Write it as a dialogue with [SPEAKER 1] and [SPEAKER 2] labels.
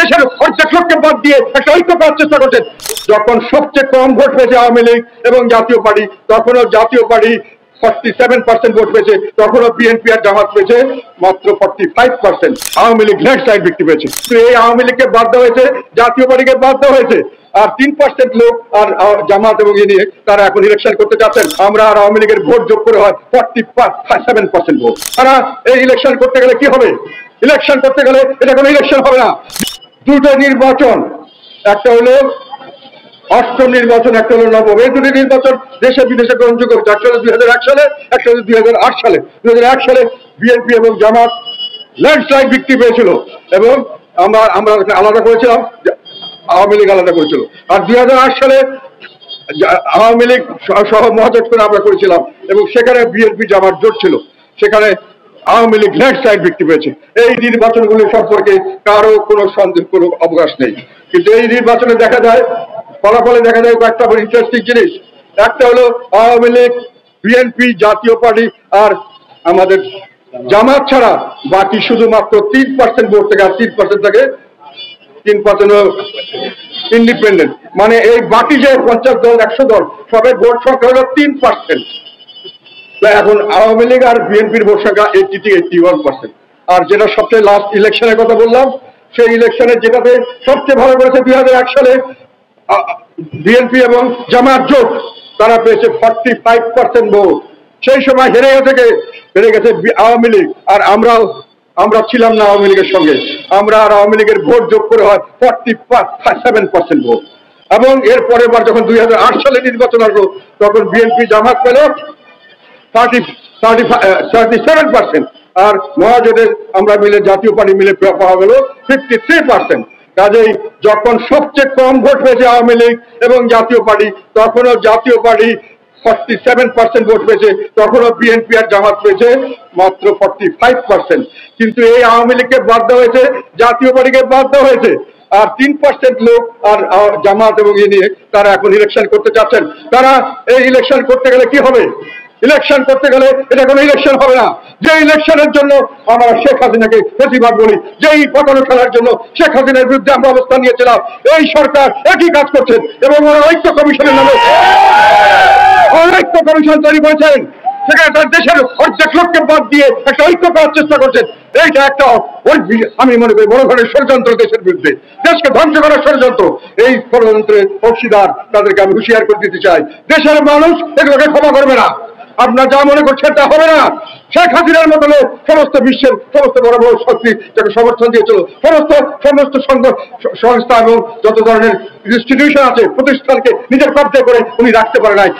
[SPEAKER 1] দেশের অর্ধেক লোককে বাদ দিয়ে একটা ঐক্য করার চেষ্টা করছেন। যখন সবচেয়ে কম ভোট পেয়েছে আওয়ামী লীগ এবং জাতীয় পার্টি, তখনও জাতীয় পার্টি 47% ভোট পেয়েছে, তখনও বিএনপি আর জামাত পেয়েছে মাত্র 45%। আওয়ামী লীগ ল্যান্ডস্লাইড ভিক্টি পেয়েছে। তো এই আওয়ামী লীগকে বাদ দেওয়া হয়েছে, জাতীয় পার্টিকে বাদ দেওয়া হয়েছে, আর 3% লোক আর জামাত এবং নিয়ে তারা এখন ইলেকশন করতে যাচ্ছেন। আমরা আর আওয়ামী লীগের ভোট যোগ করে হয় 47% ভোট। তারা এই ইলেকশন করতে গেলে কি হবে? ইলেকশন করতে গেলে এটা কোনো ইলেকশন হবে না। দুটো নির্বাচন, একটা হলো অষ্টম নির্বাচন, একটা হলো নবম। এই দুটি নির্বাচন দেশে বিদেশে গ্রহণযোগ্য হচ্ছে। একটা হলো 2001 সালে, একটা হলো 2008 সালে। 2001 সালে বিএনপি এবং জামাত ল্যান্ডস্লাইড ভিক্টি পেয়েছিল এবং আমরা আলাদা করেছিলাম, আওয়ামী লীগ আলাদা করেছিল। আর 2008 সালে আওয়ামী লীগ সহ মহাজোট করে আমরা করেছিলাম এবং সেখানে বিএনপি জামাত জোট ছিল, সেখানে আওয়ামী লীগ ল্যান্ডস্লাইড ভিক্টি পেয়েছে। এই নির্বাচনগুলি সম্পর্কে কারো কোনো সন্দেহ, কোনো অবকাশ নেই। কিন্তু এই নির্বাচনে দেখা যায়, ফলাফলে দেখা যায় কয়েকটা বড় ইন্টারেস্টিং জিনিস। একটা হলো আওয়ামী লীগ, বিএনপি, জাতীয় পার্টি আর আমাদের জামাত ছাড়া বাকি শুধুমাত্র 3% ভোট থেকে, আর 3% থেকে 3% ইন্ডিপেন্ডেন্ট। মানে এই বাকি যে 50 দল 100 দল সবের ভোট সংখ্যা হলো 3%। এখন আওয়ামী লীগ আর বিএনপির ভোট সংখ্যা 80 থেকে 81%। আর যেটা সবচেয়ে লাস্ট ইলেকশনের কথা বললাম, সেই ইলেকশনে যেটাতে সবচেয়ে ভালো করেছে 2001 সালে বিএনপি এবং জামাত জোট, তারা পেয়েছে 45% ভোট। সেই সময় হেরে গেছে আওয়ামী লীগ, আর আমরা ছিলাম না আওয়ামী লীগের সঙ্গে। আমরা আর আওয়ামী লীগের ভোট যোগ করে হয় 47% ভোট। এবং এর পরের বার যখন 2008 সালে নির্বাচন আসলো, তখন বিএনপি জামাত পেল 37%, আর মহাজোটের আমরা মিলে জাতীয় পার্টি মিলে পাওয়া গেল 53%। কাজেই যখন সবচেয়ে কম ভোট পেয়েছে আওয়ামী লীগ এবং জাতীয় পার্টি, তখনও জাতীয় পার্টি 47% ভোট পেয়েছে, তখনও বিএনপি আর জামাত পেয়েছে মাত্র 45%। কিন্তু এই আওয়ামী লীগকে বাদ দেওয়া হয়েছে, জাতীয় পার্টিকে বাদ দেওয়া হয়েছে, আর 3% লোক আর জামাত এবং নিয়ে তারা এখন ইলেকশন করতে চাচ্ছেন। তারা এই ইলেকশন করতে গেলে কি হবে? ইলেকশন করতে গেলে এটা কোনো ইলেকশন হবে না। যে ইলেকশনের জন্য আমরা শেখ হাসিনাকে প্রতিবাদ বলি, যেই পতন ফেলার জন্য শেখ হাসিনার বিরুদ্ধে আমরা অবস্থান নিয়েছিলাম, এই সরকার একই কাজ করছেন এবং ঐক্য কমিশনের নামে ঐক্য কমিশন তৈরি করেছেন। সেখানে তার দেশের অর্ধেক লোককে বাদ দিয়ে একটা ঐক্য করার চেষ্টা করছেন। এইটা একটা আমি মনে করি বড় ধরনের ষড়যন্ত্র, দেশের বিরুদ্ধে, দেশকে ধ্বংস করার ষড়যন্ত্র। এই ষড়যন্ত্রের অংশীদার তাদেরকে আমি হুঁশিয়ার করে দিতে চাই। দেশের মানুষ এগুলোকে ক্ষমা করবে না। আপনার যা মনে করছেন তা হবে না। শেখ হাসিনার মতো লোক সমস্ত বিশ্বের সমস্ত বড় বড় শক্তি যাকে সমর্থন দিয়েছিল, সমস্ত সংস্থা এবং যত ধরনের ইনস্টিটিউশন আছে, প্রতিষ্ঠানকে নিজের কব্জা করে উনি রাখতে পারে নাই।